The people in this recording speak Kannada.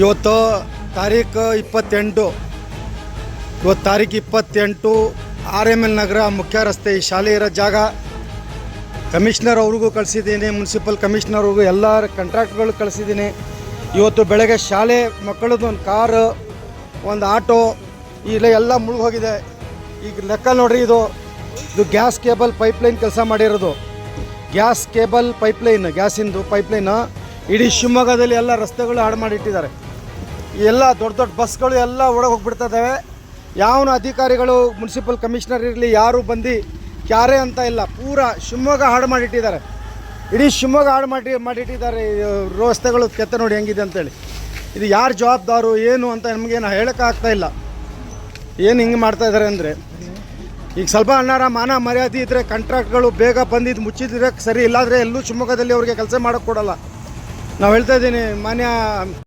ಇವತ್ತು ತಾರೀಕು 28 ಇವತ್ತು ತಾರೀಕು 28 RML ನಗರ ಮುಖ್ಯ ರಸ್ತೆ ಈ ಶಾಲೆ ಇರೋ ಜಾಗ ಕಮಿಷನರ್ ಅವ್ರಿಗೂ ಕಳಿಸಿದ್ದೀನಿ, ಮುನ್ಸಿಪಲ್ ಕಮಿಷನರ್ ಅವ್ರಿಗೂ ಎಲ್ಲ ಕಾಂಟ್ರಾಕ್ಟ್ಗಳು ಕಳಿಸಿದ್ದೀನಿ. ಇವತ್ತು ಬೆಳಗ್ಗೆ ಶಾಲೆ ಮಕ್ಕಳದ್ದು ಒಂದು ಕಾರು ಒಂದು ಆಟೋ ಇಲ್ಲ ಎಲ್ಲ ಮುಳುಗೋಗಿದೆ. ಈಗ ಲೆಕ್ಕ ನೋಡ್ರಿ, ಇದು ಗ್ಯಾಸ್ ಕೇಬಲ್ ಪೈಪ್ಲೈನ್ ಕೆಲಸ ಮಾಡಿರೋದು. ಗ್ಯಾಸ್ ಕೇಬಲ್ ಪೈಪ್ಲೈನ್, ಗ್ಯಾಸಿಂದು ಪೈಪ್ಲೈನ್ ಇಡೀ ಶಿವಮೊಗ್ಗದಲ್ಲಿ ಎಲ್ಲ ರಸ್ತೆಗಳು ಹಾಳು ಮಾಡಿಟ್ಟಿದ್ದಾರೆ. ಎಲ್ಲ ದೊಡ್ಡ ದೊಡ್ಡ ಬಸ್ಗಳು ಎಲ್ಲ ಒಳಗೆ ಹೋಗ್ಬಿಡ್ತಾ ಇದ್ದಾವೆ. ಯಾವನು ಅಧಿಕಾರಿಗಳು ಮುನ್ಸಿಪಲ್ ಕಮಿಷನರ್ ಇರಲಿ ಯಾರು ಬಂದು ಕ್ಯಾರೆ ಅಂತ ಇಲ್ಲ. ಪೂರ ಶಿವಮೊಗ್ಗ ಹಾಳು ಮಾಡಿಟ್ಟಿದ್ದಾರೆ, ಇಡೀ ಶಿವಮೊಗ್ಗ ಹಾಳು ಮಾಡಿಟ್ಟಿದ್ದಾರೆ. ರಸ್ತೆಗಳು ಕೆತ್ತ ನೋಡಿ ಹೆಂಗಿದೆ ಅಂತೇಳಿ. ಇದು ಯಾರು ಜವಾಬ್ದಾರು ಏನು ಅಂತ ನಮಗೇನು ಹೇಳೋಕ್ಕಾಗ್ತಾ ಇಲ್ಲ. ಏನು ಹಿಂಗೆ ಮಾಡ್ತಾಯಿದ್ದಾರೆ ಅಂದರೆ, ಈಗ ಸ್ವಲ್ಪ ಅನ್ನಾರ ಮಾನ ಮರ್ಯಾದೆ ಇದ್ದರೆ ಕಾಂಟ್ರಾಕ್ಟ್ಗಳು ಬೇಗ ಬಂದಿದ್ದು ಮುಚ್ಚಿದ್ರೆ ಸರಿ, ಇಲ್ಲಾಂದರೆ ಎಲ್ಲೂ ಶಿವಮೊಗ್ಗದಲ್ಲಿ ಅವ್ರಿಗೆ ಕೆಲಸ ಮಾಡೋಕ್ಕೆ ಕೊಡೋಲ್ಲ. ನಾವು ಹೇಳ್ತಾ ಇದ್ದೀನಿ ಮಾನ್ಯ